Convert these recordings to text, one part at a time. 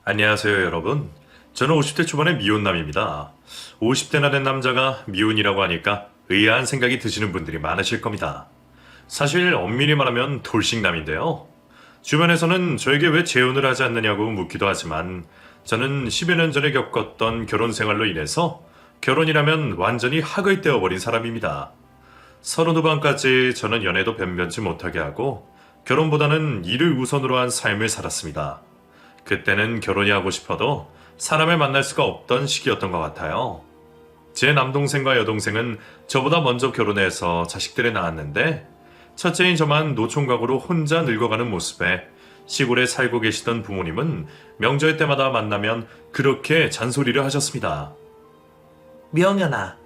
안녕하세요, 여러분. 저는 50대 초반의 미혼남입니다. 50대나 된 남자가 미혼이라고 하니까 의아한 생각이 드시는 분들이 많으실 겁니다. 사실 엄밀히 말하면 돌싱남인데요. 주변에서는 저에게 왜 재혼을 하지 않느냐고 묻기도 하지만 저는 10여 년 전에 겪었던 결혼 생활로 인해서 결혼이라면 완전히 학을 떼어버린 사람입니다. 32번까지 저는 연애도 변변치 못하게 하고 결혼보다는 일을 우선으로 한 삶을 살았습니다. 그때는 결혼이 하고 싶어도 사람을 만날 수가 없던 시기였던 것 같아요. 제 남동생과 여동생은 저보다 먼저 결혼해서 자식들을 낳았는데 첫째인 저만 노총각으로 혼자 늙어가는 모습에 시골에 살고 계시던 부모님은 명절 때마다 만나면 그렇게 잔소리를 하셨습니다. 명현아,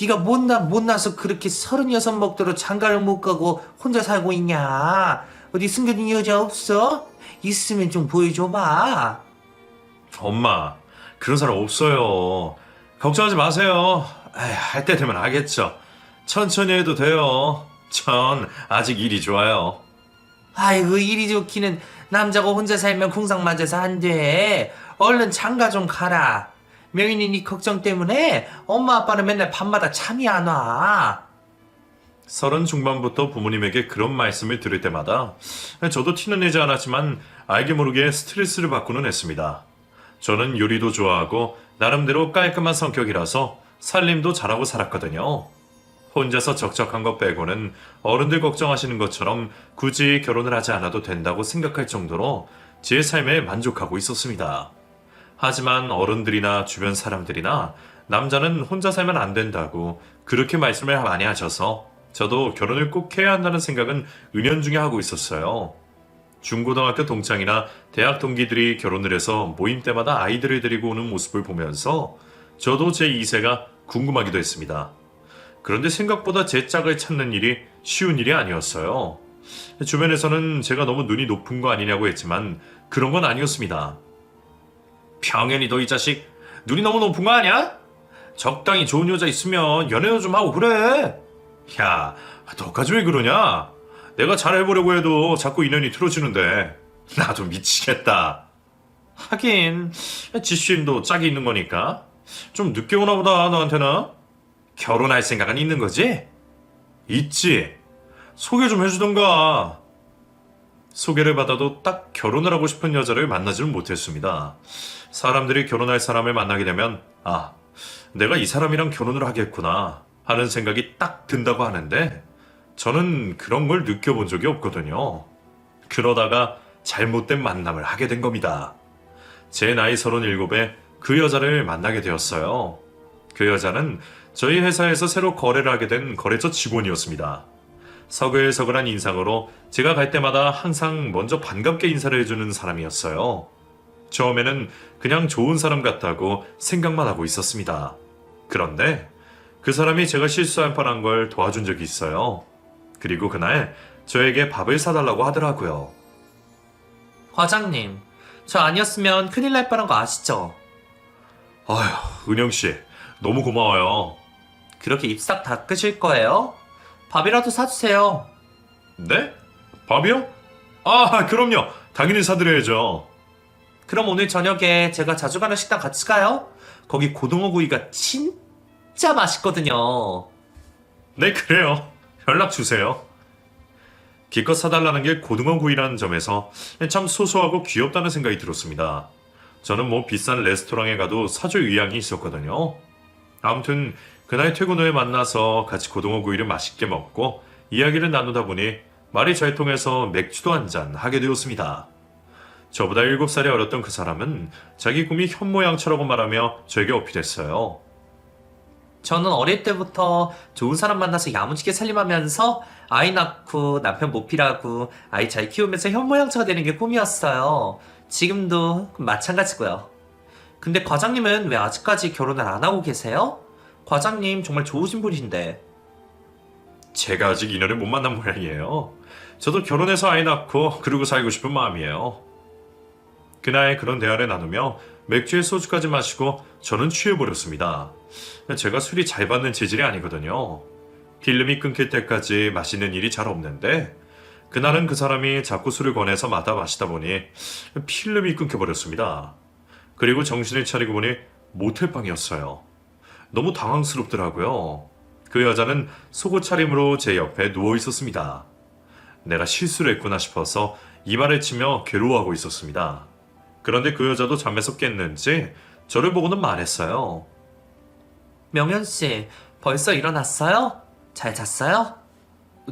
네가 못나서 그렇게 36 먹도록 장가를 못 가고 혼자 살고 있냐? 어디 숨겨둔 여자 없어? 있으면 좀 보여줘봐. 엄마, 그런 사람 없어요. 걱정하지 마세요. 할 때 되면 하겠죠. 천천히 해도 돼요. 전 아직 일이 좋아요. 아이고, 일이 좋기는 남자가 혼자 살면 궁상 맞아서 안 돼. 얼른 장가 좀 가라. 명현이 네 걱정 때문에 엄마 아빠는 맨날 밤마다 잠이 안 와. 30 중반부터 부모님에게 그런 말씀을 들을 때마다 저도 티는 내지 않았지만 알게 모르게 스트레스를 받고는 했습니다. 저는 요리도 좋아하고 나름대로 깔끔한 성격이라서 살림도 잘하고 살았거든요. 혼자서 적적한 것 빼고는 어른들 걱정하시는 것처럼 굳이 결혼을 하지 않아도 된다고 생각할 정도로 제 삶에 만족하고 있었습니다. 하지만 어른들이나 주변 사람들이나 남자는 혼자 살면 안 된다고 그렇게 말씀을 많이 하셔서 저도 결혼을 꼭 해야 한다는 생각은 은연중에 하고 있었어요. 중고등학교 동창이나 대학 동기들이 결혼을 해서 모임 때마다 아이들을 데리고 오는 모습을 보면서 저도 제 2세가 궁금하기도 했습니다. 그런데 생각보다 제 짝을 찾는 일이 쉬운 일이 아니었어요. 주변에서는 제가 너무 눈이 높은 거 아니냐고 했지만 그런 건 아니었습니다. 병현이 너 이 자식 눈이 너무 높은 거 아니야? 적당히 좋은 여자 있으면 연애도 좀 하고 그래. 야, 너까지 왜 그러냐? 내가 잘해보려고 해도 자꾸 인연이 틀어지는데 나도 미치겠다. 하긴 지슈임도 짝이 있는 거니까 좀 늦게 오나 보다 너한테는. 결혼할 생각은 있는 거지? 있지. 소개 좀 해주던가. 소개를 받아도 딱 결혼을 하고 싶은 여자를 만나지는 못했습니다. 사람들이 결혼할 사람을 만나게 되면 내가 이 사람이랑 결혼을 하겠구나 하는 생각이 딱 든다고 하는데 저는 그런 걸 느껴본 적이 없거든요. 그러다가 잘못된 만남을 하게 된 겁니다. 제 나이 37에 그 여자를 만나게 되었어요. 그 여자는 저희 회사에서 새로 거래를 하게 된 거래처 직원이었습니다. 서글서글한 인상으로 제가 갈 때마다 항상 먼저 반갑게 인사를 해주는 사람이었어요. 처음에는 그냥 좋은 사람 같다고 생각만 하고 있었습니다. 그런데 그 사람이 제가 실수할 뻔한 걸 도와준 적이 있어요. 그리고 그날 저에게 밥을 사달라고 하더라고요. 과장님, 저 아니었으면 큰일 날 뻔한 거 아시죠? 아휴, 은영씨, 너무 고마워요. 그렇게 입 싹 닦으실 거예요? 밥이라도 사주세요. 네? 밥이요? 그럼요. 당연히 사드려야죠. 그럼 오늘 저녁에 제가 자주 가는 식당 같이 가요? 거기 고등어 구이가 진짜 맛있거든요. 네, 그래요. 연락 주세요. 기껏 사달라는 게 고등어 구이라는 점에서 참 소소하고 귀엽다는 생각이 들었습니다. 저는 뭐 비싼 레스토랑에 가도 사줄 의향이 있었거든요. 아무튼 그날 퇴근 후에 만나서 같이 고등어 구이를 맛있게 먹고 이야기를 나누다 보니 말이 잘 통해서 맥주도 한잔 하게 되었습니다. 저보다 7살이 어렸던 그 사람은 자기 꿈이 현모양처라고 말하며 저에게 어필했어요. 저는 어릴 때부터 좋은 사람 만나서 야무지게 살림하면서 아이 낳고 남편 모필하고 아이 잘 키우면서 현모양처가 되는 게 꿈이었어요. 지금도 마찬가지고요. 근데 과장님은 왜 아직까지 결혼을 안 하고 계세요? 과장님 정말 좋으신 분이신데. 제가 아직 인연을 못 만난 모양이에요. 저도 결혼해서 아이 낳고 그러고 살고 싶은 마음이에요. 그날 그런 대화를 나누며 맥주에 소주까지 마시고 저는 취해버렸습니다. 제가 술이 잘 받는 체질이 아니거든요. 필름이 끊길 때까지 마시는 일이 잘 없는데 그날은 그 사람이 자꾸 술을 권해서 마시다 보니 필름이 끊겨버렸습니다. 그리고 정신을 차리고 보니 모텔방이었어요. 너무 당황스럽더라고요. 그 여자는 속옷 차림으로 제 옆에 누워 있었습니다. 내가 실수를 했구나 싶어서 이발을 치며 괴로워하고 있었습니다. 그런데 그 여자도 잠에서 깼는지 저를 보고는 말했어요. 명현 씨, 벌써 일어났어요? 잘 잤어요?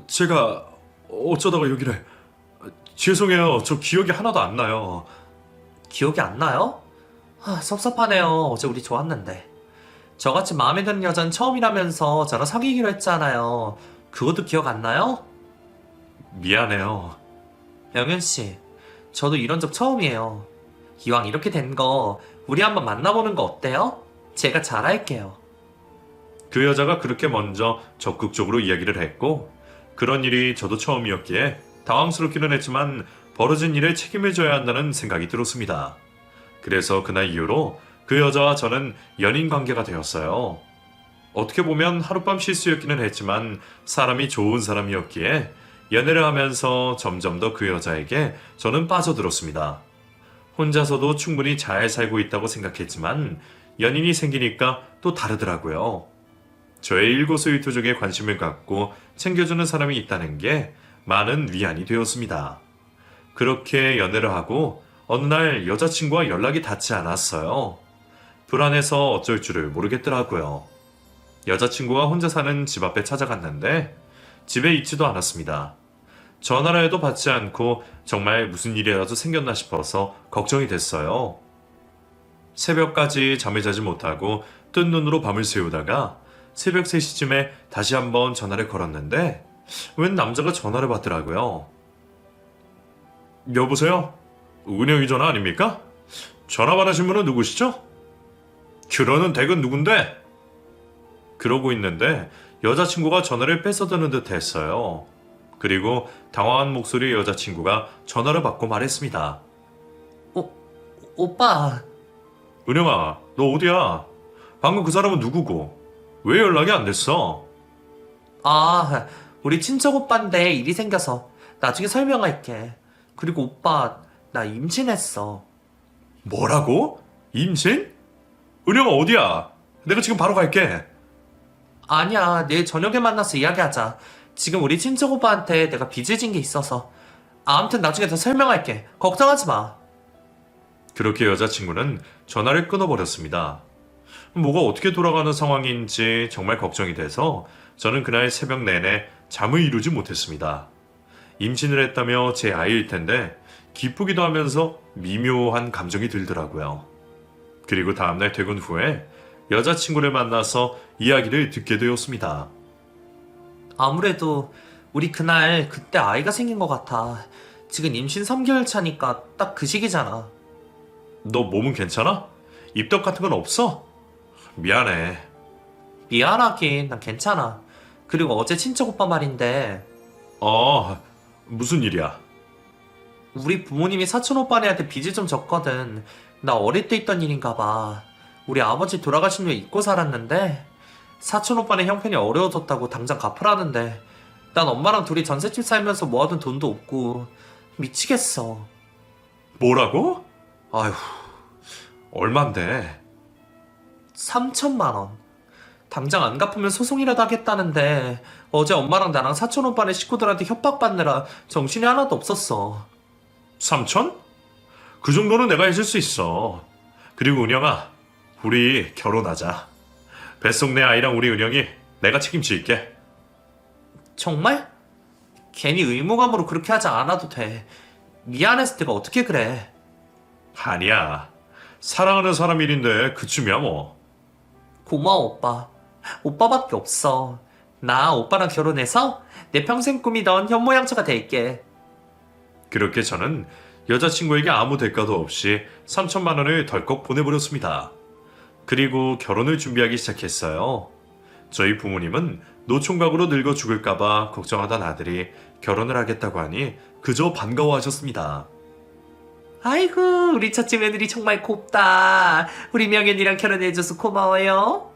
제가 어쩌다가 여기를... 죄송해요. 저 기억이 하나도 안 나요. 기억이 안 나요? 섭섭하네요. 어제 우리 좋았는데. 저같이 마음에 드는 여자는 처음이라면서 저랑 사귀기로 했잖아요. 그것도 기억 안 나요? 미안해요. 명현 씨, 저도 이런 적 처음이에요. 이왕 이렇게 된 거 우리 한번 만나보는 거 어때요? 제가 잘할게요. 그 여자가 그렇게 먼저 적극적으로 이야기를 했고 그런 일이 저도 처음이었기에 당황스럽기는 했지만 벌어진 일에 책임을 져야 한다는 생각이 들었습니다. 그래서 그날 이후로 그 여자와 저는 연인 관계가 되었어요. 어떻게 보면 하룻밤 실수였기는 했지만 사람이 좋은 사람이었기에 연애를 하면서 점점 더 그 여자에게 저는 빠져들었습니다. 혼자서도 충분히 잘 살고 있다고 생각했지만 연인이 생기니까 또 다르더라고요. 저의 일거수일투족에 관심을 갖고 챙겨주는 사람이 있다는 게 많은 위안이 되었습니다. 그렇게 연애를 하고 어느 날 여자친구와 연락이 닿지 않았어요. 불안해서 어쩔 줄을 모르겠더라고요. 여자친구가 혼자 사는 집 앞에 찾아갔는데 집에 있지도 않았습니다. 전화를 해도 받지 않고 정말 무슨 일이라도 생겼나 싶어서 걱정이 됐어요. 새벽까지 잠을 자지 못하고 뜬 눈으로 밤을 새우다가 새벽 3시쯤에 다시 한번 전화를 걸었는데 웬 남자가 전화를 받더라고요. 여보세요? 은영이 전화 아닙니까? 전화 받으신 분은 누구시죠? 그러는 댁은 누군데? 그러고 있는데 여자친구가 전화를 뺏어드는 듯 했어요. 그리고 당황한 목소리의 여자친구가 전화를 받고 말했습니다. 오빠, 은영아, 너 어디야? 방금 그 사람은 누구고? 왜 연락이 안 됐어? 우리 친척 오빠인데 일이 생겨서 나중에 설명할게. 그리고 오빠, 나 임신했어. 뭐라고? 임신? 은영아 어디야? 내가 지금 바로 갈게. 아니야, 내일 저녁에 만나서 이야기하자. 지금 우리 친척 오빠한테 내가 빚을 진 게 있어서. 아무튼 나중에 더 설명할게. 걱정하지 마. 그렇게 여자친구는 전화를 끊어버렸습니다. 뭐가 어떻게 돌아가는 상황인지 정말 걱정이 돼서 저는 그날 새벽 내내 잠을 이루지 못했습니다. 임신을 했다며 제 아이일 텐데 기쁘기도 하면서 미묘한 감정이 들더라고요. 그리고 다음날 퇴근 후에 여자친구를 만나서 이야기를 듣게 되었습니다. 아무래도 우리 그때 아이가 생긴 것 같아. 지금 임신 3개월 차니까 딱 그 시기잖아. 너 몸은 괜찮아? 입덧 같은 건 없어? 미안해. 미안하긴, 난 괜찮아. 그리고 어제 친척 오빠 말인데, 무슨 일이야? 우리 부모님이 사촌 오빠네한테 빚을 좀 졌거든. 나 어릴 때 있던 일인가 봐. 우리 아버지 돌아가신 후에 잊고 살았는데, 사촌 오빠네 형편이 어려워졌다고 당장 갚으라는데, 난 엄마랑 둘이 전셋집 살면서 모아둔 돈도 없고, 미치겠어. 뭐라고? 아휴, 얼만데? 3천만 원. 당장 안 갚으면 소송이라도 하겠다는데 어제 엄마랑 나랑 사촌 오빠네 식구들한테 협박받느라 정신이 하나도 없었어. 3천? 그 정도는 내가 해줄 수 있어. 그리고 은영아, 우리 결혼하자. 뱃속 내 아이랑 우리 은영이 내가 책임질게. 정말? 괜히 의무감으로 그렇게 하지 않아도 돼. 미안했을 때가 어떻게 그래. 아니야. 사랑하는 사람 일인데 그쯤이야 뭐. 고마워 오빠. 오빠밖에 없어. 나 오빠랑 결혼해서 내 평생 꾸미던 현모양처가 될게. 그렇게 저는 여자친구에게 아무 대가도 없이 3천만 원을 덜컥 보내버렸습니다. 그리고 결혼을 준비하기 시작했어요. 저희 부모님은 노총각으로 늙어 죽을까봐 걱정하던 아들이 결혼을 하겠다고 하니 그저 반가워하셨습니다. 아이고, 우리 첫째 며느리 정말 곱다. 우리 명현이랑 결혼해줘서 고마워요.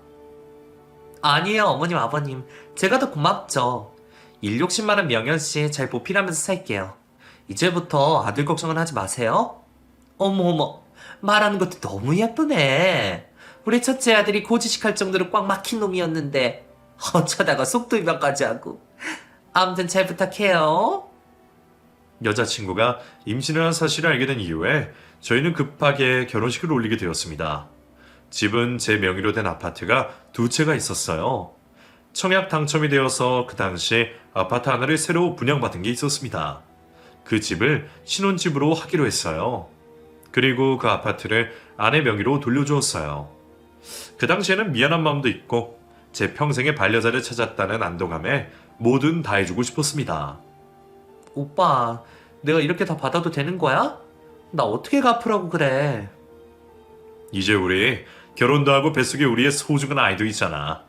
아니에요, 어머님, 아버님. 제가 더 고맙죠. 일 욕심 많은 명현씨 잘 보필하면서 살게요. 이제부터 아들 걱정은 하지 마세요. 어머, 말하는 것도 너무 예쁘네. 우리 첫째 아들이 고지식할 정도로 꽉 막힌 놈이었는데 어쩌다가 속도 위반까지 하고. 아무튼 잘 부탁해요. 여자친구가 임신을 한 사실을 알게 된 이후에 저희는 급하게 결혼식을 올리게 되었습니다. 집은 제 명의로 된 아파트가 두 채가 있었어요. 청약 당첨이 되어서 그 당시 아파트 하나를 새로 분양받은 게 있었습니다. 그 집을 신혼집으로 하기로 했어요. 그리고 그 아파트를 아내 명의로 돌려주었어요. 그 당시에는 미안한 마음도 있고 제 평생의 반려자를 찾았다는 안도감에 뭐든 다 해주고 싶었습니다. 오빠, 내가 이렇게 다 받아도 되는 거야? 나 어떻게 갚으라고 그래? 이제 우리 결혼도 하고 뱃속에 우리의 소중한 아이도 있잖아.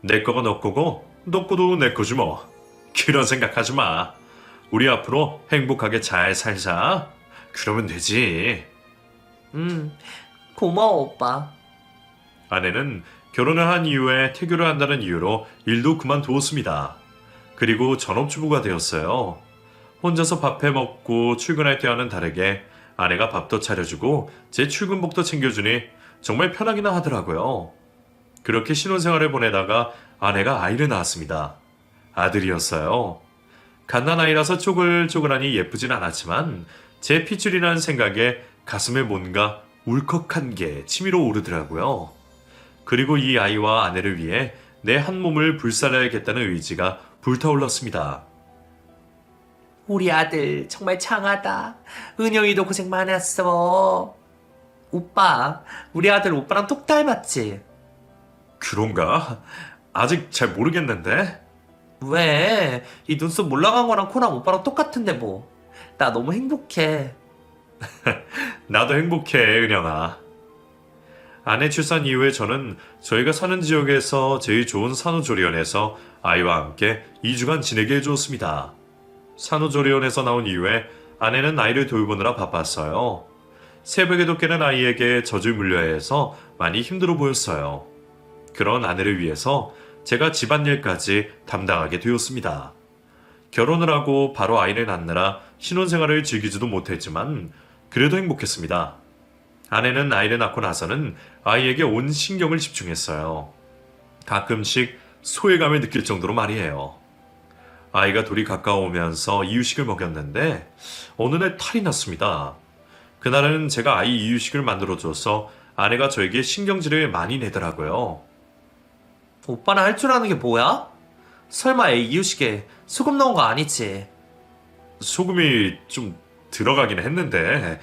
내 거가 너 거고 너 거도 내 거지 뭐. 그런 생각하지 마. 우리 앞으로 행복하게 잘 살자. 그러면 되지. 고마워, 오빠. 아내는 결혼을 한 이후에 태교를 한다는 이유로 일도 그만두었습니다. 그리고 전업주부가 되었어요. 혼자서 밥해 먹고 출근할 때와는 다르게 아내가 밥도 차려주고 제 출근복도 챙겨주니 정말 편하기나 하더라고요. 그렇게 신혼생활을 보내다가 아내가 아이를 낳았습니다. 아들이었어요. 갓난아이라서 쪼글쪼글하니 예쁘진 않았지만 제 핏줄이라는 생각에 가슴에 뭔가 울컥한 게 치밀어 오르더라고요. 그리고 이 아이와 아내를 위해 내 한 몸을 불살라야겠다는 의지가 불타올랐습니다. 우리 아들 정말 장하다. 은영이도 고생 많았어. 오빠, 우리 아들 오빠랑 똑 닮았지? 그런가? 아직 잘 모르겠는데? 왜? 이 눈썹 올라간 거랑 코랑 오빠랑 똑같은데 뭐. 나 너무 행복해. 나도 행복해, 은영아. 아내 출산 이후에 저는 저희가 사는 지역에서 제일 좋은 산후조리원에서 아이와 함께 2주간 지내게 해주었습니다. 산후조리원에서 나온 이후에 아내는 아이를 돌보느라 바빴어요. 새벽에도 깨는 아이에게 젖을 물려야 해서 많이 힘들어 보였어요. 그런 아내를 위해서 제가 집안일까지 담당하게 되었습니다. 결혼을 하고 바로 아이를 낳느라 신혼생활을 즐기지도 못했지만 그래도 행복했습니다. 아내는 아이를 낳고 나서는 아이에게 온 신경을 집중했어요. 가끔씩 소외감을 느낄 정도로 말이에요. 아이가 돌이 가까워오면서 이유식을 먹였는데 어느 날 탈이 났습니다. 그날은 제가 아이 이유식을 만들어줘서 아내가 저에게 신경질을 많이 내더라고요. 오빠는 할 줄 아는 게 뭐야? 설마 애 이유식에 소금 넣은 거 아니지? 소금이 좀 들어가긴 했는데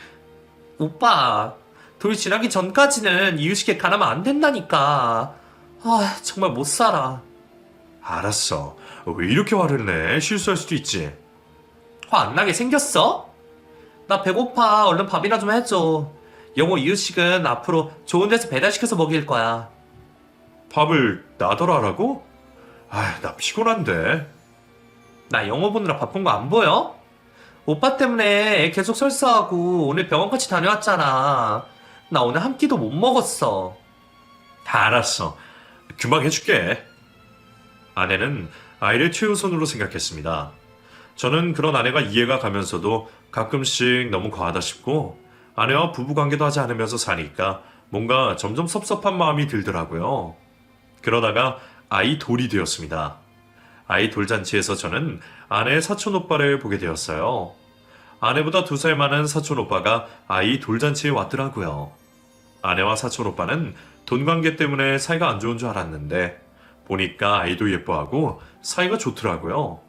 오빠, 돌 지나기 전까지는 이유식에 간하면 안 된다니까. 아, 정말 못 살아. 알았어. 왜 이렇게 화를 내? 실수할 수도 있지. 화 안 나게 생겼어? 나 배고파. 얼른 밥이나 좀 해줘. 영호 이유식은 앞으로 좋은 데서 배달시켜서 먹일 거야. 밥을 나더러 하라고? 아, 나 피곤한데. 나 영어 보느라 바쁜 거 안 보여? 오빠 때문에 애 계속 설사하고 오늘 병원까지 다녀왔잖아. 나 오늘 한 끼도 못 먹었어. 다 알았어. 금방 해줄게. 아내는 아이를 최우선으로 생각했습니다. 저는 그런 아내가 이해가 가면서도 가끔씩 너무 과하다 싶고 아내와 부부관계도 하지 않으면서 사니까 뭔가 점점 섭섭한 마음이 들더라고요. 그러다가 아이 돌이 되었습니다. 아이 돌잔치에서 저는 아내의 사촌오빠를 보게 되었어요. 아내보다 2살 많은 사촌오빠가 아이 돌잔치에 왔더라고요. 아내와 사촌오빠는 돈관계 때문에 사이가 안 좋은 줄 알았는데 보니까 아이도 예뻐하고 사이가 좋더라고요.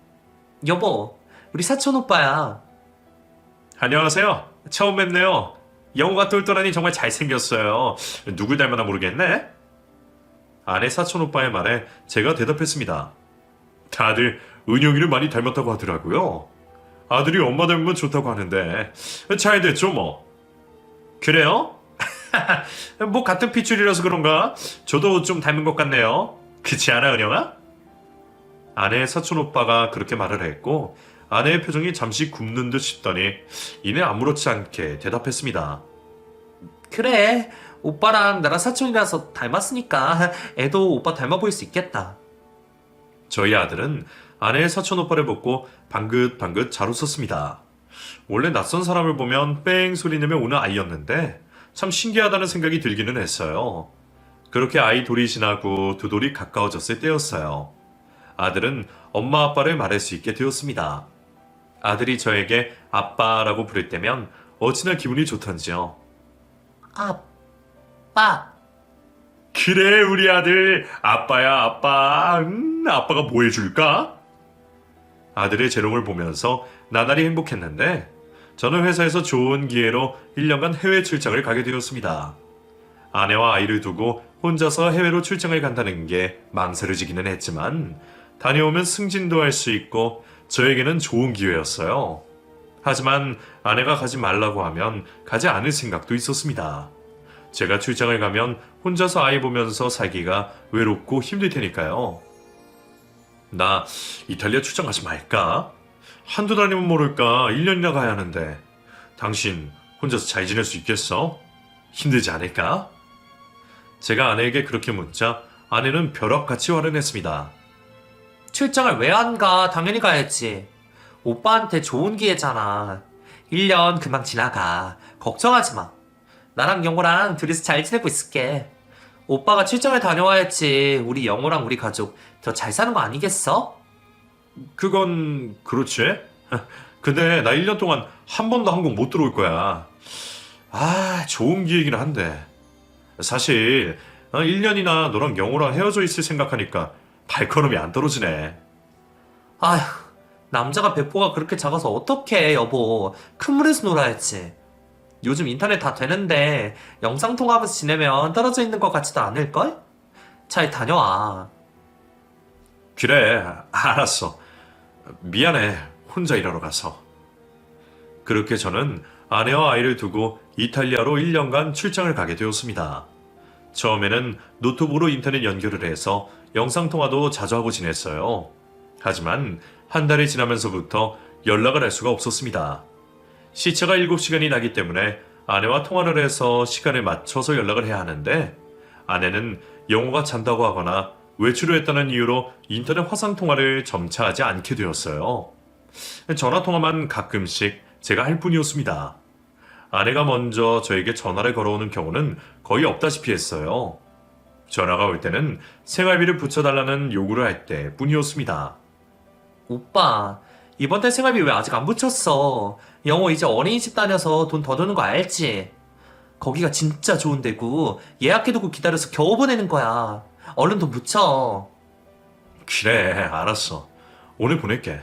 여보, 우리 사촌 오빠야. 안녕하세요. 처음 뵙네요. 영호가 똘똘하니 정말 잘생겼어요. 누굴 닮았나 모르겠네? 아내 사촌오빠의 말에 제가 대답했습니다. 다들 은영이를 많이 닮았다고 하더라고요. 아들이 엄마 닮으면 좋다고 하는데 잘 됐죠 뭐. 그래요? 뭐 같은 핏줄이라서 그런가? 저도 좀 닮은 것 같네요. 그렇지 않아 은영아? 아내의 사촌오빠가 그렇게 말을 했고 아내의 표정이 잠시 굽는 듯 싶더니 이내 아무렇지 않게 대답했습니다. 그래, 오빠랑 나랑 사촌이라서 닮았으니까 애도 오빠 닮아 보일 수 있겠다. 저희 아들은 아내의 사촌오빠를 보고 방긋방긋 잘 웃었습니다. 원래 낯선 사람을 보면 뺑 소리 내며 우는 아이였는데 참 신기하다는 생각이 들기는 했어요. 그렇게 아이 돌이 지나고 두 돌이 가까워졌을 때였어요. 아들은 엄마 아빠를 말할 수 있게 되었습니다. 아들이 저에게 아빠라고 부를 때면 어찌나 기분이 좋던지요. 아빠. 그래 우리 아들 아빠야 아빠. 아빠가 뭐 해줄까? 아들의 재롱을 보면서 나날이 행복했는데 저는 회사에서 좋은 기회로 1년간 해외 출장을 가게 되었습니다. 아내와 아이를 두고 혼자서 해외로 출장을 간다는 게 망설여지기는 했지만 다녀오면 승진도 할 수 있고 저에게는 좋은 기회였어요. 하지만 아내가 가지 말라고 하면 가지 않을 생각도 있었습니다. 제가 출장을 가면 혼자서 아이 보면서 살기가 외롭고 힘들 테니까요. 나 이탈리아 출장 가지 말까? 한두 달이면 모를까 1년이나 가야 하는데 당신 혼자서 잘 지낼 수 있겠어? 힘들지 않을까? 제가 아내에게 그렇게 묻자 아내는 벼락같이 화를 냈습니다. 출장을 왜 안 가? 당연히 가야지. 오빠한테 좋은 기회잖아. 1년 금방 지나가. 걱정하지 마. 나랑 영호랑 둘이서 잘 지내고 있을게. 오빠가 출장을 다녀와야지 우리 영호랑 우리 가족 더 잘 사는 거 아니겠어? 그건 그렇지. 근데 나 1년 동안 한 번도 한국 못 들어올 거야. 좋은 기회긴 한데 사실 1년이나 너랑 영호랑 헤어져 있을 생각하니까 발걸음이 안 떨어지네. 아휴, 남자가 배포가 그렇게 작아서 어떡해, 여보. 큰 물에서 놀아야지. 요즘 인터넷 다 되는데 영상통화하면서 지내면 떨어져 있는 것 같지도 않을걸? 잘 다녀와. 그래, 알았어. 미안해, 혼자 일하러 가서. 그렇게 저는 아내와 아이를 두고 이탈리아로 1년간 출장을 가게 되었습니다. 처음에는 노트북으로 인터넷 연결을 해서 영상통화도 자주 하고 지냈어요. 하지만 한 달이 지나면서부터 연락을 할 수가 없었습니다. 시차가 7시간이 나기 때문에 아내와 통화를 해서 시간을 맞춰서 연락을 해야 하는데 아내는 영호가 잔다고 하거나 외출을 했다는 이유로 인터넷 화상통화를 점차 하지 않게 되었어요. 전화통화만 가끔씩 제가 할 뿐이었습니다. 아내가 먼저 저에게 전화를 걸어오는 경우는 거의 없다시피 했어요. 전화가 올 때는 생활비를 붙여달라는 요구를 할 때 뿐이었습니다. 오빠, 이번 달 생활비 왜 아직 안 붙였어? 영호 이제 어린이집 다녀서 돈 더 드는 거 알지? 거기가 진짜 좋은 데고 예약해두고 기다려서 겨우 보내는 거야. 얼른 돈 붙여. 그래, 알았어. 오늘 보낼게.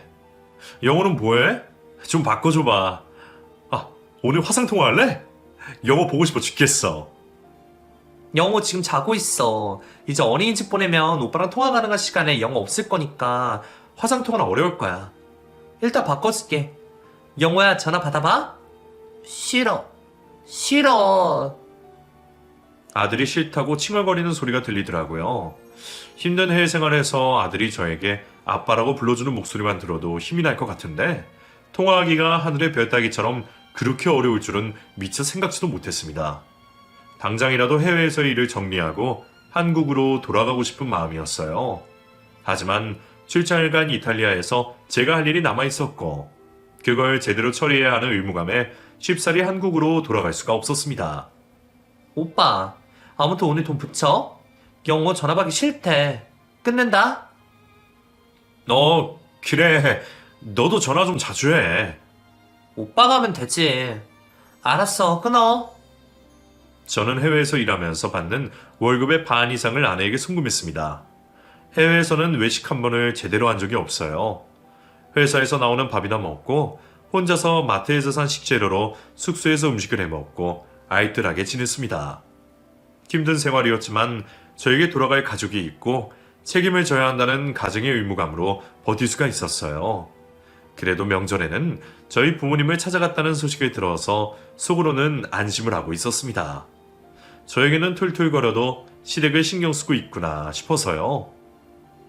영호는 뭐해? 좀 바꿔줘봐. 오늘 화상통화 할래? 영호 보고 싶어 죽겠어. 영호 지금 자고 있어. 이제 어린이집 보내면 오빠랑 통화 가능한 시간에 영호 없을 거니까 화상통화는 어려울 거야. 일단 바꿔줄게. 영호야, 전화 받아봐. 싫어. 싫어. 아들이 싫다고 칭얼거리는 소리가 들리더라고요. 힘든 해외 생활에서 아들이 저에게 아빠라고 불러주는 목소리만 들어도 힘이 날 것 같은데 통화하기가 하늘의 별 따기처럼 그렇게 어려울 줄은 미처 생각지도 못했습니다. 당장이라도 해외에서의 일을 정리하고 한국으로 돌아가고 싶은 마음이었어요. 하지만 출장을 간 이탈리아에서 제가 할 일이 남아있었고 그걸 제대로 처리해야 하는 의무감에 쉽사리 한국으로 돌아갈 수가 없었습니다. 오빠, 아무튼 오늘 돈 붙여. 영호 전화 받기 싫대. 끊는다. 그래. 너도 전화 좀 자주 해. 오빠가 하면 되지. 알았어, 끊어. 저는 해외에서 일하면서 받는 월급의 반 이상을 아내에게 송금했습니다. 해외에서는 외식 한 번을 제대로 한 적이 없어요. 회사에서 나오는 밥이나 먹고 혼자서 마트에서 산 식재료로 숙소에서 음식을 해 먹고 알뜰하게 지냈습니다. 힘든 생활이었지만 저에게 돌아갈 가족이 있고 책임을 져야 한다는 가정의 의무감으로 버틸 수가 있었어요. 그래도 명절에는 저희 부모님을 찾아갔다는 소식을 들어서 속으로는 안심을 하고 있었습니다. 저에게는 툴툴거려도 시댁을 신경 쓰고 있구나 싶어서요.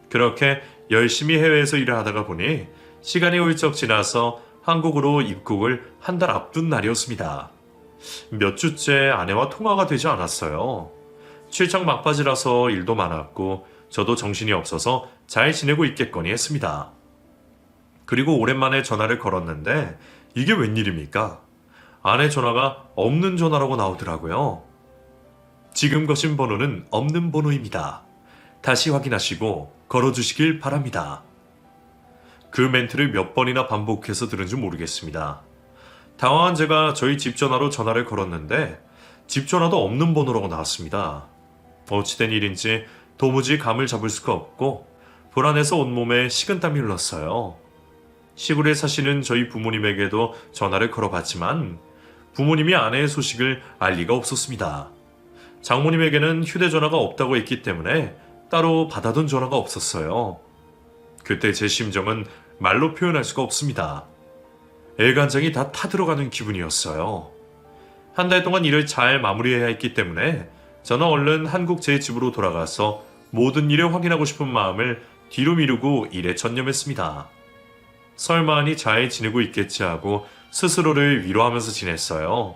그렇게 열심히 해외에서 일을 하다가 보니 시간이 훌쩍 지나서 한국으로 입국을 한 달 앞둔 날이었습니다. 몇 주째 아내와 통화가 되지 않았어요. 출장 막바지라서 일도 많았고 저도 정신이 없어서 잘 지내고 있겠거니 했습니다. 그리고 오랜만에 전화를 걸었는데 이게 웬일입니까? 아내 전화가 없는 전화라고 나오더라고요. 지금 거신 번호는 없는 번호입니다. 다시 확인하시고 걸어주시길 바랍니다. 그 멘트를 몇 번이나 반복해서 들은지 모르겠습니다. 당황한 제가 저희 집 전화로 전화를 걸었는데 집 전화도 없는 번호라고 나왔습니다. 어찌된 일인지 도무지 감을 잡을 수가 없고 불안해서 온몸에 식은땀이 흘렀어요. 시골에 사시는 저희 부모님에게도 전화를 걸어봤지만 부모님이 아내의 소식을 알 리가 없었습니다. 장모님에게는 휴대전화가 없다고 했기 때문에 따로 받아둔 전화가 없었어요. 그때 제 심정은 말로 표현할 수가 없습니다. 애간장이 다 타들어가는 기분이었어요. 한 달 동안 일을 잘 마무리해야 했기 때문에 저는 얼른 한국 제 집으로 돌아가서 모든 일을 확인하고 싶은 마음을 뒤로 미루고 일에 전념했습니다. 설마하니 잘 지내고 있겠지 하고 스스로를 위로하면서 지냈어요.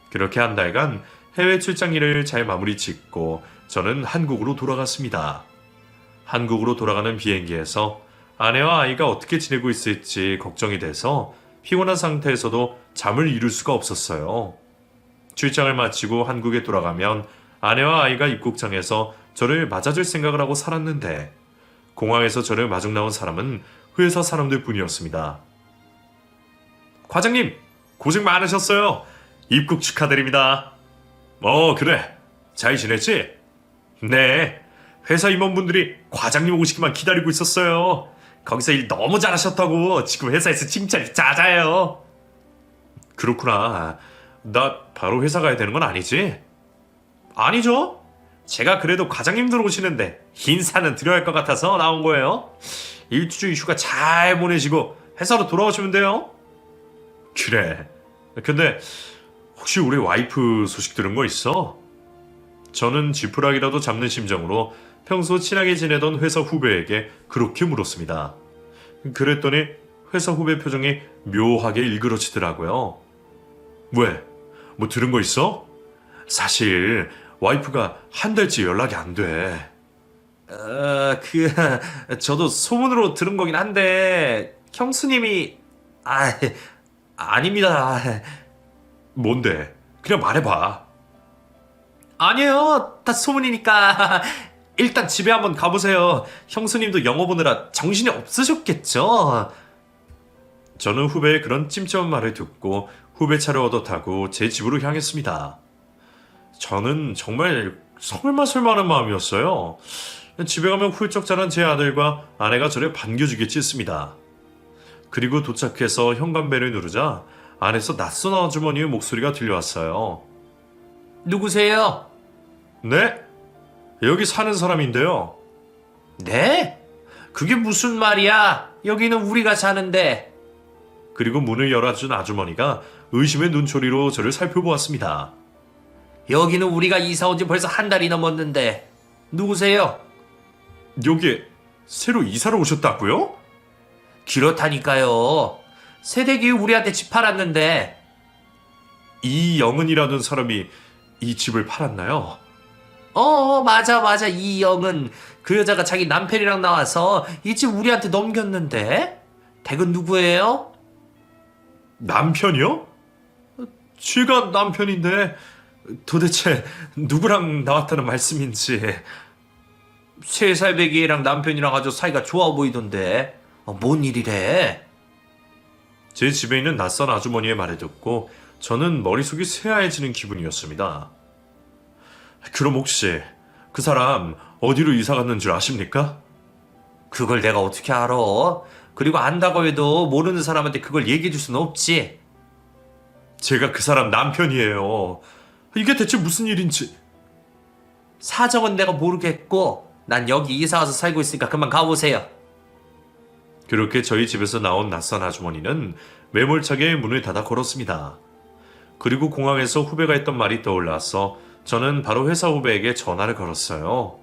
그렇게 한 달간 해외 출장 일을 잘 마무리 짓고 저는 한국으로 돌아갔습니다. 한국으로 돌아가는 비행기에서 아내와 아이가 어떻게 지내고 있을지 걱정이 돼서 피곤한 상태에서도 잠을 이룰 수가 없었어요. 출장을 마치고 한국에 돌아가면 아내와 아이가 입국장에서 저를 맞아줄 생각을 하고 살았는데 공항에서 저를 마중 나온 사람은 회사 사람들 뿐이었습니다. 과장님, 고생 많으셨어요. 입국 축하드립니다. 그래. 잘 지냈지? 네. 회사 임원분들이 과장님 오시기만 기다리고 있었어요. 거기서 일 너무 잘하셨다고 지금 회사에서 칭찬이 잦아요. 그렇구나. 나 바로 회사 가야 되는 건 아니지? 아니죠. 제가 그래도 과장님들 오시는데 인사는 드려야 할 것 같아서 나온 거예요. 일주일 휴가 잘 보내시고 회사로 돌아오시면 돼요. 그래. 근데 혹시 우리 와이프 소식 들은 거 있어? 저는 지푸라기라도 잡는 심정으로 평소 친하게 지내던 회사 후배에게 그렇게 물었습니다. 그랬더니 회사 후배 표정이 묘하게 일그러지더라고요. 왜? 뭐 들은 거 있어? 사실 와이프가 한 달째 연락이 안 돼. 저도 소문으로 들은 거긴 한데 형수님이 아닙니다. 뭔데? 그냥 말해봐. 아니에요. 다 소문이니까. 일단 집에 한번 가보세요. 형수님도 영어 보느라 정신이 없으셨겠죠? 저는 후배의 그런 찜찜한 말을 듣고 후배 차를 얻어 타고 제 집으로 향했습니다. 저는 정말 설마설마하는 마음이었어요. 집에 가면 훌쩍 자란 제 아들과 아내가 저를 반겨주겠지 했습니다. 그리고 도착해서 현관벨을 누르자 안에서 낯선 아주머니의 목소리가 들려왔어요. 누구세요? 네? 여기 사는 사람인데요. 네? 그게 무슨 말이야? 여기는 우리가 사는데. 그리고 문을 열어준 아주머니가 의심의 눈초리로 저를 살펴보았습니다. 여기는 우리가 이사 온 지 벌써 한 달이 넘었는데. 누구세요? 여기에 새로 이사를 오셨다고요? 그렇다니까요. 새댁이 우리한테 집 팔았는데. 이영은이라는 사람이 이 집을 팔았나요? 맞아. 이영은 그 여자가 자기 남편이랑 나와서 이 집 우리한테 넘겼는데. 댁은 누구예요? 남편이요? 제가 남편인데 도대체 누구랑 나왔다는 말씀인지. 3살 배기랑 남편이랑 아주 사이가 좋아 보이던데. 뭔 일이래? 제 집에 있는 낯선 아주머니의 말을 듣고 저는 머릿속이 새하얘지는 기분이었습니다. 그럼 혹시 그 사람 어디로 이사 갔는 줄 아십니까? 그걸 내가 어떻게 알아? 그리고 안다고 해도 모르는 사람한테 그걸 얘기해 줄 수는 없지. 제가 그 사람 남편이에요. 이게 대체 무슨 일인지. 사정은 내가 모르겠고 난 여기 이사 와서 살고 있으니까 그만 가보세요. 그렇게 저희 집에서 나온 낯선 아주머니는 매몰차게 문을 닫아 걸었습니다. 그리고 공항에서 후배가 했던 말이 떠올라서 저는 바로 회사 후배에게 전화를 걸었어요.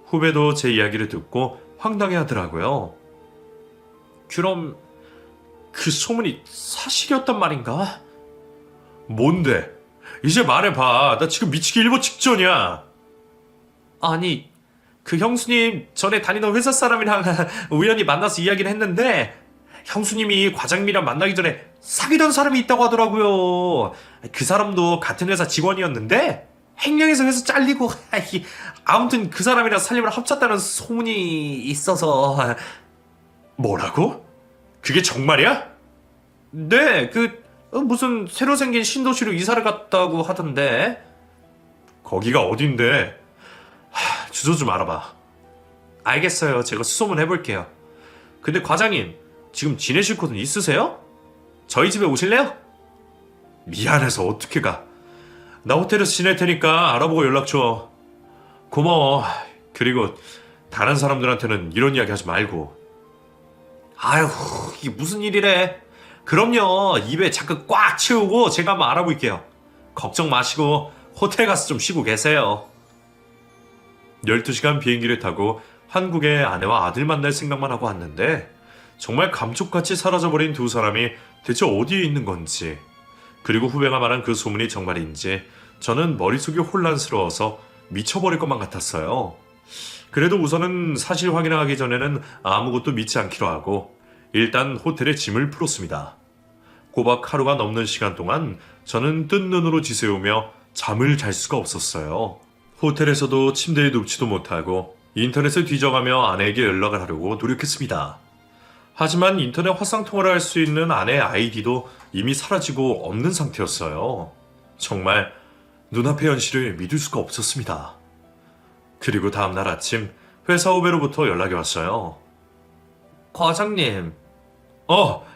후배도 제 이야기를 듣고 황당해 하더라고요. 그럼 그 소문이 사실이었단 말인가? 뭔데? 이제 말해봐. 나 지금 미치기 일보 직전이야. 아니, 그 형수님 전에 다니던 회사 사람이랑 우연히 만나서 이야기를 했는데 형수님이 과장님이랑 만나기 전에 사귀던 사람이 있다고 하더라고요. 그 사람도 같은 회사 직원이었는데 횡령해서 회사 잘리고 아무튼 그 사람이랑 살림을 합쳤다는 소문이 있어서. 뭐라고? 그게 정말이야? 네, 무슨 새로 생긴 신도시로 이사를 갔다고 하던데. 거기가 어딘데? 주소 좀 알아봐. 알겠어요. 제가 수소문 해볼게요. 근데 과장님, 지금 지내실 곳은 있으세요? 저희 집에 오실래요? 미안해서 어떻게 가? 나 호텔에서 지낼 테니까 알아보고 연락 줘. 고마워. 그리고 다른 사람들한테는 이런 이야기 하지 말고. 아휴, 이게 무슨 일이래. 그럼요. 입에 자꾸 꽉 채우고 제가 한번 알아볼게요. 걱정 마시고 호텔 가서 좀 쉬고 계세요. 12시간 비행기를 타고 한국에 아내와 아들 만날 생각만 하고 왔는데 정말 감쪽같이 사라져버린 두 사람이 대체 어디에 있는 건지, 그리고 후배가 말한 그 소문이 정말인지 저는 머릿속이 혼란스러워서 미쳐버릴 것만 같았어요. 그래도 우선은 사실 확인하기 전에는 아무것도 믿지 않기로 하고 일단 호텔에 짐을 풀었습니다. 꼬박 하루가 넘는 시간 동안 저는 뜬 눈으로 지새우며 잠을 잘 수가 없었어요. 호텔에서도 침대에 눕지도 못하고 인터넷을 뒤져가며 아내에게 연락을 하려고 노력했습니다. 하지만 인터넷 화상통화를 할 수 있는 아내의 아이디도 이미 사라지고 없는 상태였어요. 정말 눈앞의 현실을 믿을 수가 없었습니다. 그리고 다음날 아침 회사 후배로부터 연락이 왔어요. 과장님,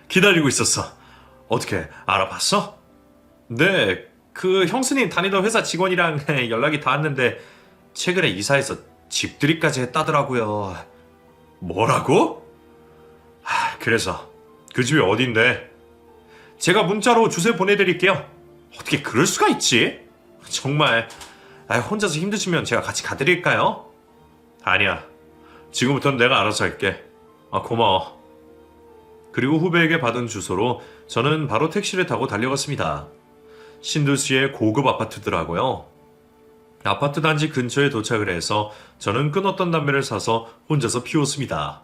기다리고 있었어. 어떻게 알아봤어? 네, 형수님 다니던 회사 직원이랑 연락이 닿았는데 최근에 이사해서 집들이까지 했다더라고요. 뭐라고? 그래서 그 집이 어딘데? 제가 문자로 주소 보내드릴게요. 어떻게 그럴 수가 있지? 정말 혼자서 힘드시면 제가 같이 가드릴까요? 아니야. 지금부터는 내가 알아서 할게. 고마워. 그리고 후배에게 받은 주소로 저는 바로 택시를 타고 달려갔습니다. 신도시의 고급 아파트더라고요. 아파트 단지 근처에 도착을 해서 저는 끊었던 담배를 사서 혼자서 피웠습니다.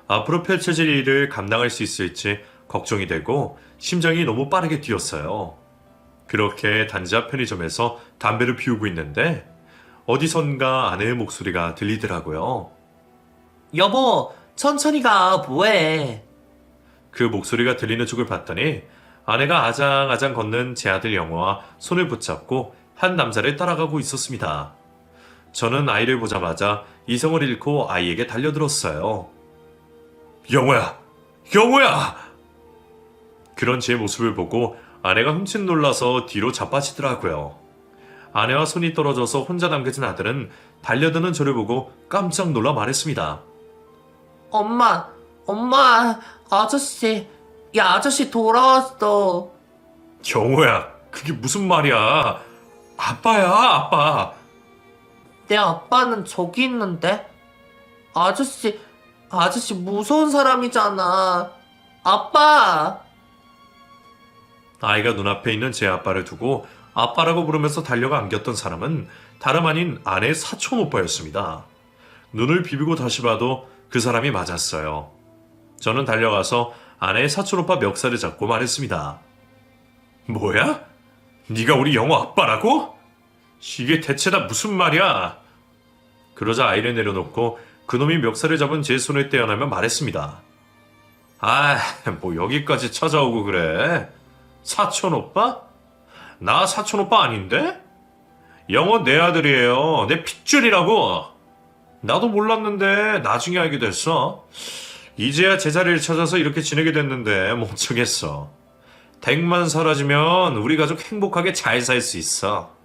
앞으로 펼쳐질 일을 감당할 수 있을지 걱정이 되고 심장이 너무 빠르게 뛰었어요. 그렇게 단지 앞 편의점에서 담배를 피우고 있는데 어디선가 아내의 목소리가 들리더라고요. 여보, 천천히 가, 뭐해? 그 목소리가 들리는 쪽을 봤더니 아내가 아장아장 걷는 제 아들 영호와 손을 붙잡고 한 남자를 따라가고 있었습니다. 저는 아이를 보자마자 이성을 잃고 아이에게 달려들었어요. 영호야! 영호야! 그런 제 모습을 보고 아내가 흠칫 놀라서 뒤로 자빠지더라고요. 아내와 손이 떨어져서 혼자 남겨진 아들은 달려드는 저를 보고 깜짝 놀라 말했습니다. 엄마, 아저씨, 아저씨 돌아왔어. 영호야, 그게 무슨 말이야? 아빠야, 아빠. 내 아빠는 저기 있는데? 아저씨 무서운 사람이잖아. 아빠! 아이가 눈앞에 있는 제 아빠를 두고 아빠라고 부르면서 달려가 안겼던 사람은 다름 아닌 아내의 사촌 오빠였습니다. 눈을 비비고 다시 봐도 그 사람이 맞았어요. 저는 달려가서 아내의 사촌 오빠 멱살을 잡고 말했습니다. 뭐야? 네가 우리 영호 아빠라고? 이게 대체 다 무슨 말이야? 그러자 아이를 내려놓고 그놈이 멱살을 잡은 제 손을 떼어내며 말했습니다. 뭐 여기까지 찾아오고 그래? 사촌 오빠? 나 사촌 오빠 아닌데? 영호 내 아들이에요. 내 핏줄이라고. 나도 몰랐는데 나중에 알게 됐어. 이제야 제자리를 찾아서 이렇게 지내게 됐는데 못 참겠어. 댁만 사라지면 우리 가족 행복하게 잘 살 수 있어.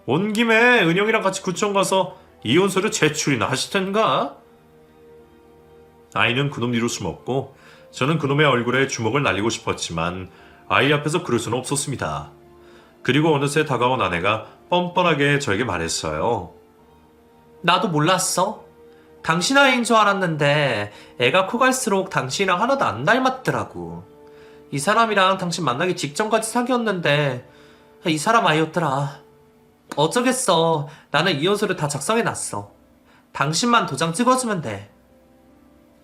온 김에 은영이랑 같이 구청 가서 이혼서류 제출이나 하시던가? 아이는 그놈 뒤로 숨었고 저는 그놈의 얼굴에 주먹을 날리고 싶었지만 아이 앞에서 그럴 수는 없었습니다. 그리고 어느새 다가온 아내가 뻔뻔하게 저에게 말했어요. 나도 몰랐어. 당신 아이인 줄 알았는데 애가 커갈수록 당신이랑 하나도 안 닮았더라고. 이 사람이랑 당신 만나기 직전까지 사귀었는데 이 사람 아이였더라. 어쩌겠어. 나는 이혼서류 다 작성해놨어. 당신만 도장 찍어주면 돼.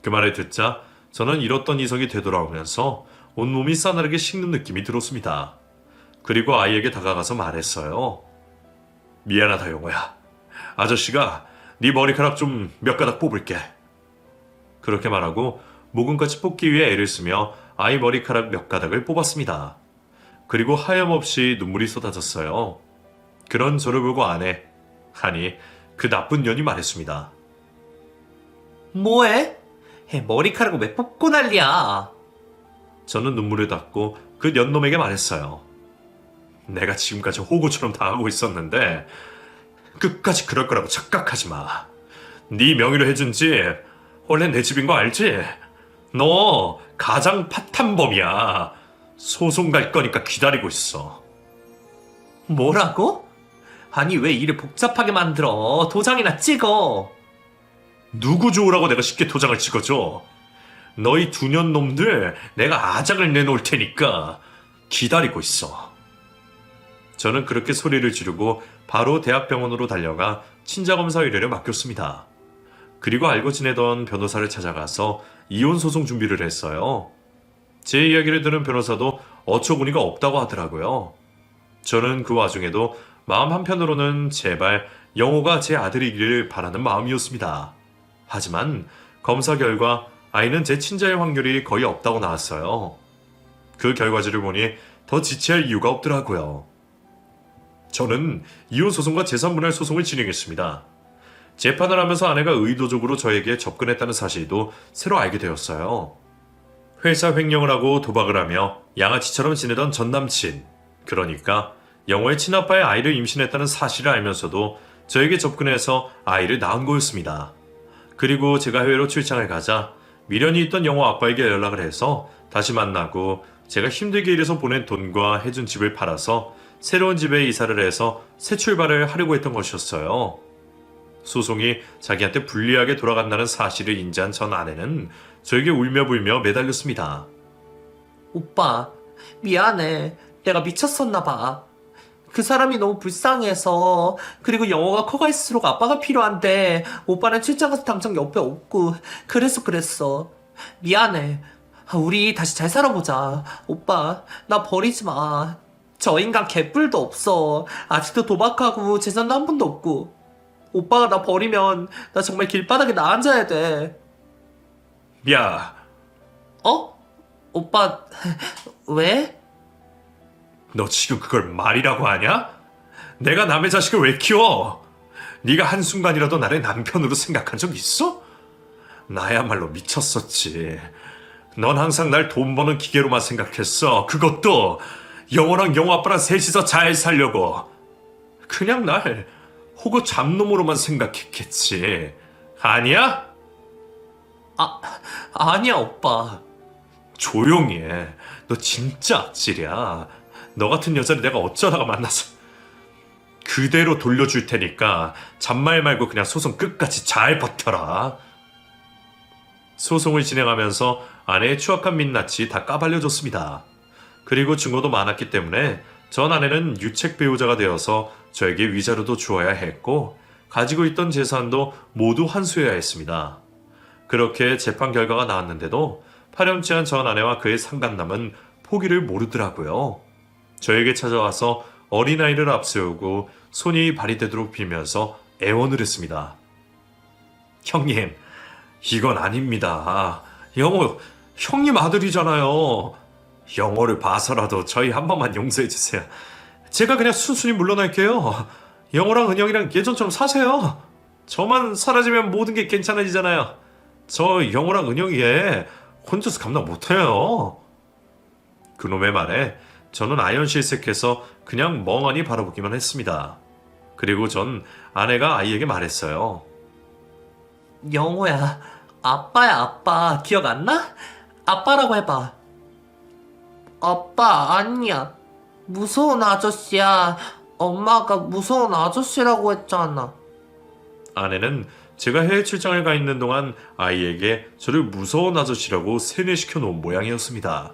그 말을 듣자 저는 잃었던 이성이 되돌아오면서 온몸이 싸늘하게 식는 느낌이 들었습니다. 그리고 아이에게 다가가서 말했어요. 미안하다 영호야. 아저씨가 네 머리카락 좀 몇 가닥 뽑을게. 그렇게 말하고 모근까지 뽑기 위해 애를 쓰며 아이 머리카락 몇 가닥을 뽑았습니다. 그리고 하염없이 눈물이 쏟아졌어요. 그런 저를 보고 아내, 아니 그 나쁜 년이 말했습니다. 뭐해? 머리카락을 왜 뽑고 난리야? 저는 눈물을 닦고 그 년놈에게 말했어요. 내가 지금까지 호구처럼 당하고 있었는데 끝까지 그럴 거라고 착각하지 마. 네 명의로 해준 집 원래 내 집인 거 알지? 너 가장 파탄범이야. 소송 갈 거니까 기다리고 있어. 뭐라고? 아니 왜 일을 복잡하게 만들어? 도장이나 찍어. 누구 좋으라고 내가 쉽게 도장을 찍어줘. 너희 두 년 놈들 내가 아작을 내놓을 테니까 기다리고 있어. 저는 그렇게 소리를 지르고 바로 대학병원으로 달려가 친자검사 의뢰를 맡겼습니다. 그리고 알고 지내던 변호사를 찾아가서 이혼 소송 준비를 했어요. 제 이야기를 들은 변호사도 어처구니가 없다고 하더라고요. 저는 그 와중에도 마음 한편으로는 제발 영호가 제 아들이기를 바라는 마음이었습니다. 하지만 검사 결과 아이는 제 친자의 확률이 거의 없다고 나왔어요. 그 결과지를 보니 더 지체할 이유가 없더라고요. 저는 이혼소송과 재산분할 소송을 진행했습니다. 재판을 하면서 아내가 의도적으로 저에게 접근했다는 사실도 새로 알게 되었어요. 회사 횡령을 하고 도박을 하며 양아치처럼 지내던 전남친, 그러니까 영호의 친아빠의 아이를 임신했다는 사실을 알면서도 저에게 접근해서 아이를 낳은 거였습니다. 그리고 제가 해외로 출장을 가자 미련이 있던 영호 아빠에게 연락을 해서 다시 만나고 제가 힘들게 일해서 보낸 돈과 해준 집을 팔아서 새로운 집에 이사를 해서 새 출발을 하려고 했던 것이었어요. 소송이 자기한테 불리하게 돌아간다는 사실을 인지한 전 아내는 저에게 울며불며 매달렸습니다. 오빠, 미안해. 내가 미쳤었나 봐. 그 사람이 너무 불쌍해서. 그리고 영호가 커갈수록 아빠가 필요한데 오빠는 출장 가서 당장 옆에 없고 그래서 그랬어. 미안해. 우리 다시 잘 살아보자. 오빠, 나 버리지 마. 저 인간 개뿔도 없어. 아직도 도박하고 재산도 한 푼도 없고. 오빠가 나 버리면 나 정말 길바닥에 나앉아야 돼. 야, 어? 오빠, 왜? 너 지금 그걸 말이라고 하냐? 내가 남의 자식을 왜 키워? 네가 한순간이라도 나를 남편으로 생각한 적 있어? 나야말로 미쳤었지. 넌 항상 날 돈 버는 기계로만 생각했어. 그것도 영호랑 영호 아빠랑 셋이서 잘 살려고. 그냥 날 호구 잡놈으로만 생각했겠지. 아니야? 아니야, 오빠. 조용히 해. 너 진짜 악질이야. 너 같은 여자를 내가 어쩌다가 만나서. 그대로 돌려줄 테니까 잔말 말고 그냥 소송 끝까지 잘 버텨라. 소송을 진행하면서 아내의 추악한 민낯이 다 까발려졌습니다. 그리고 증거도 많았기 때문에 전 아내는 유책 배우자가 되어서 저에게 위자료도 주어야 했고 가지고 있던 재산도 모두 환수해야 했습니다. 그렇게 재판 결과가 나왔는데도 파렴치한 전 아내와 그의 상간남은 포기를 모르더라고요. 저에게 찾아와서 어린아이를 앞세우고 손이 발이 되도록 빌면서 애원을 했습니다. 형님, 이건 아닙니다. 영호, 형님 아들이잖아요. 영호를 봐서라도 저희 한 번만 용서해 주세요. 제가 그냥 순순히 물러날게요. 영호랑 은영이랑 예전처럼 사세요. 저만 사라지면 모든 게 괜찮아지잖아요. 저 영호랑 은영이 얘 혼자서 감당 못해요. 그놈의 말에 저는 아연실색해서 그냥 멍하니 바라보기만 했습니다. 그리고 전 아내가 아이에게 말했어요. 영호야, 아빠야, 아빠. 기억 안 나? 아빠라고 해봐. 아빠, 아니야. 무서운 아저씨야. 엄마가 무서운 아저씨라고 했잖아. 아내는 제가 해외 출장을 가 있는 동안 아이에게 저를 무서운 아저씨라고 세뇌시켜 놓은 모양이었습니다.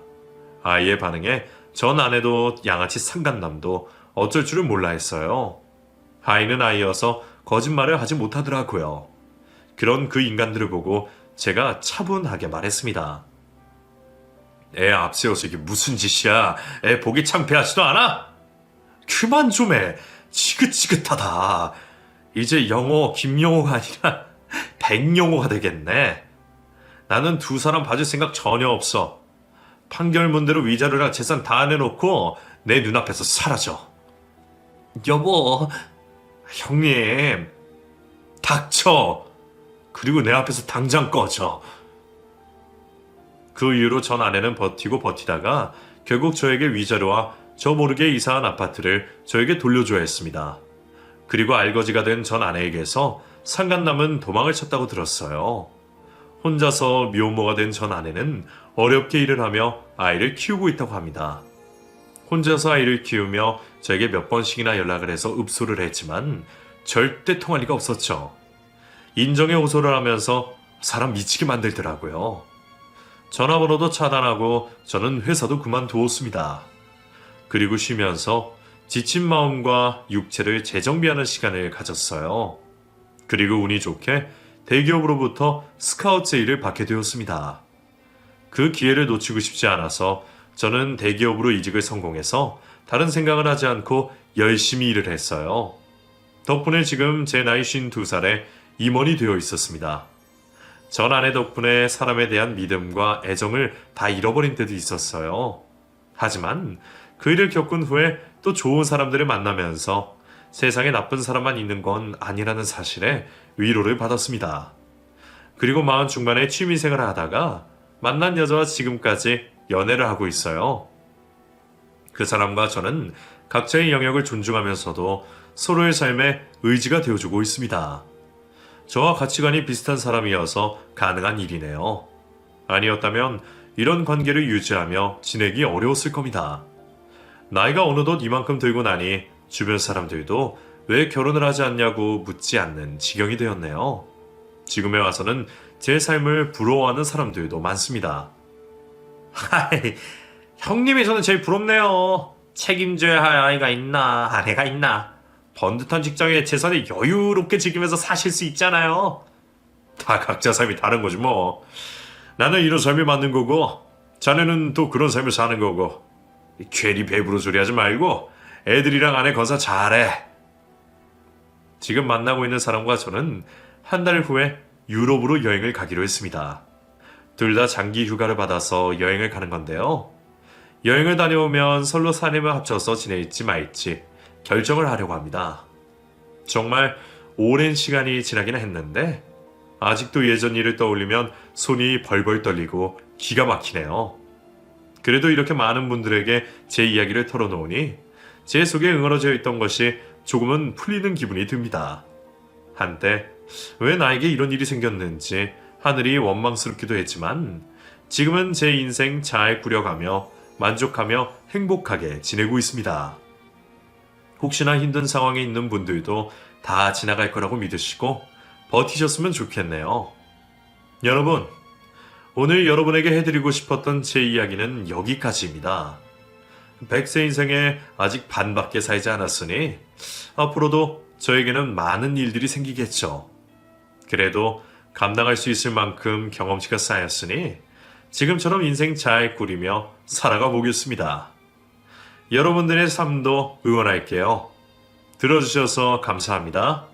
아이의 반응에 전 아내도 양아치 상간남도 어쩔 줄을 몰라 했어요. 아이는 아이여서 거짓말을 하지 못하더라고요. 그런 그 인간들을 보고 제가 차분하게 말했습니다. 애 앞세워서 이게 무슨 짓이야? 애 보기 창피하지도 않아? 그만 좀 해. 지긋지긋하다. 이제 영호 김영호가 아니라 백영호가 되겠네. 나는 두 사람 봐줄 생각 전혀 없어. 판결문대로 위자료랑 재산 다 내놓고 내 눈앞에서 사라져. 여보, 형님, 닥쳐. 그리고 내 앞에서 당장 꺼져. 그 이후로 전 아내는 버티고 버티다가 결국 저에게 위자료와 저 모르게 이사한 아파트를 저에게 돌려줘야 했습니다. 그리고 알거지가 된 전 아내에게서 상간남은 도망을 쳤다고 들었어요. 혼자서 미혼모가 된 전 아내는 어렵게 일을 하며 아이를 키우고 있다고 합니다. 혼자서 아이를 키우며 저에게 몇 번씩이나 연락을 해서 읍소를 했지만 절대 통할 리가 없었죠. 인정에 호소를 하면서 사람 미치게 만들더라고요. 전화번호도 차단하고 저는 회사도 그만두었습니다. 그리고 쉬면서 지친 마음과 육체를 재정비하는 시간을 가졌어요. 그리고 운이 좋게 대기업으로부터 스카우트 제의를 받게 되었습니다. 그 기회를 놓치고 싶지 않아서 저는 대기업으로 이직을 성공해서 다른 생각을 하지 않고 열심히 일을 했어요. 덕분에 지금 제 나이 52살에 임원이 되어 있었습니다. 전 아내 덕분에 사람에 대한 믿음과 애정을 다 잃어버린 때도 있었어요. 하지만 그 일을 겪은 후에 또 좋은 사람들을 만나면서 세상에 나쁜 사람만 있는 건 아니라는 사실에 위로를 받았습니다. 그리고 40 중반에 취미생활을 하다가 만난 여자와 지금까지 연애를 하고 있어요. 그 사람과 저는 각자의 영역을 존중하면서도 서로의 삶에 의지가 되어주고 있습니다. 저와 가치관이 비슷한 사람이어서 가능한 일이네요. 아니었다면 이런 관계를 유지하며 지내기 어려웠을 겁니다. 나이가 어느덧 이만큼 들고 나니 주변 사람들도 왜 결혼을 하지 않냐고 묻지 않는 지경이 되었네요. 지금에 와서는 제 삶을 부러워하는 사람들도 많습니다. 하이, 형님이 저는 제일 부럽네요. 책임져야 할 아이가 있나, 아내가 있나. 번듯한 직장에 재산을 여유롭게 즐기면서 사실 수 있잖아요. 다 각자 삶이 다른 거지 뭐. 나는 이런 삶이 맞는 거고 자네는 또 그런 삶을 사는 거고. 괜히 배부른 소리 하지 말고 애들이랑 아내 건사 잘해. 지금 만나고 있는 사람과 저는 한 달 후에 유럽으로 여행을 가기로 했습니다. 둘 다 장기 휴가를 받아서 여행을 가는 건데요. 여행을 다녀오면 서로 사nem을 합쳐서 지낼지 말지 결정을 하려고 합니다. 정말 오랜 시간이 지나긴 했는데 아직도 예전 일을 떠올리면 손이 벌벌 떨리고 기가 막히네요. 그래도 이렇게 많은 분들에게 제 이야기를 털어놓으니 제 속에 응어러져 있던 것이 조금은 풀리는 기분이 듭니다. 한때 왜 나에게 이런 일이 생겼는지 하늘이 원망스럽기도 했지만 지금은 제 인생 잘 꾸려가며 만족하며 행복하게 지내고 있습니다. 혹시나 힘든 상황에 있는 분들도 다 지나갈 거라고 믿으시고 버티셨으면 좋겠네요. 여러분, 오늘 여러분에게 해드리고 싶었던 제 이야기는 여기까지입니다. 100세 인생에 아직 반밖에 살지 않았으니 앞으로도 저에게는 많은 일들이 생기겠죠. 그래도 감당할 수 있을 만큼 경험치가 쌓였으니 지금처럼 인생 잘 꾸리며 살아가 보겠습니다. 여러분들의 삶도 응원할게요. 들어주셔서 감사합니다.